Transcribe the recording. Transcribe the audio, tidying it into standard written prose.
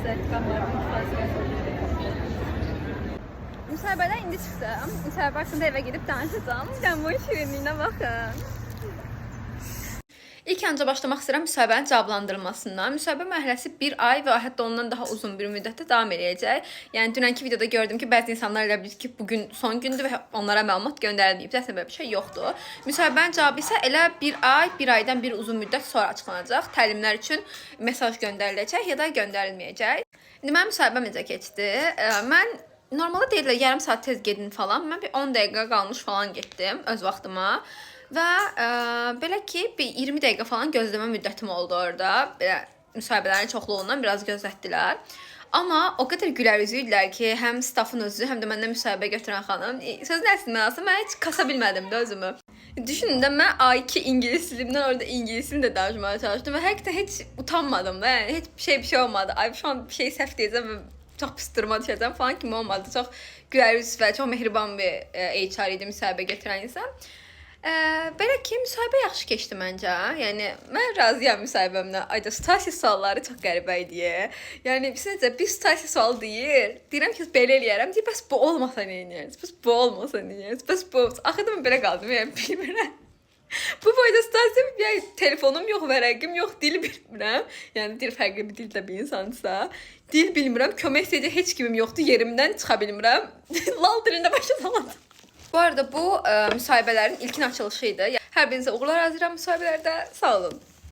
sertifikam var. Müsahibədən indi çıxsam, müsahibə haqqında evə gedib danışacağım. Sən bu şirinliyinə baxın. İlk önce başlamaq istəyirəm müsahibənin cavablandırılmasından. Müsahibə mərhələsi 1 ay və hətta ondan daha uzun bir müddətdə davam edəcək. Yəni dünənki videoda gördüm ki, bəzi insanlar elə bilir ki, bugün son gündür və onlara məlumat göndərilməyib. Əslində belə bir şey yoxdur. Müsahibənin cavabı isə elə 1 ay, 1 aydan bir uzun müddət sonra açıqlanacaq. Təlimlər üçün mesaj göndəriləcək ya da göndərilməyəcək. İndi mənim müsahibəm necə keçdi? Mən normalda deyirlər yarım saat tez gedin falan. Mən bir 10 dəqiqə qalmış falan getdim öz vaxtıma. Və belə ki, bir 20 dəqiqə falan gözləmə müddətim oldu orada. Belə müsahibələrin çoxluğundan biraz gözlətdilər. Amma o qədər gülər üzüydülər ki, həm staffın özü, həm də məndən müsahibə götürən xanım. Sözün əsl mənası mən heç kasa bilmədim də özümü. Düşünün də mən A2 ingilis dilimdən orada ingilis dilini də danışmaya çalışdım və həqiqətən heç utanmadım da. Yəni heç bir şey olmadı. Ay şu an bir şey səhv deyəcəm və çox pıstırma düşəcəm falan kimi olmadı. Çox gülər üzlü və çox mehriban bir HR idi müsahibə götürən insan. Belə ki, müsahibə yaxşı keçdi məncə. Yəni, mən razıyam müsahibəmlə. Ayda, situasiya sualları çox qəribə idi. Yəni, sizcə, bir situasiya sual deyir. Deyirəm ki, belə eləyərəm. Deyir, bəs bu olmasa nə edərsiniz? Bəs bu olmasa nə edərsiniz? Bəs bu... Axırda mən belə qaldım, yəni, bilmirəm. Bu boyda situasiya, yəni, telefonum yox, vərəqim yox, dil bilmirəm. Yəni, dil fərqli bir dildə bir insansa. Dil bilmirəm, kömək istəyəcək heç kimim yoxdur, yerimdən çıxa bilmirəm. Lal dilində başa salmadım. Bu arada bu müsahibələrin ilkin açılışıydı. Hər birinizə uğurlar arzulayıram müsahibələrdə. Sağ olun.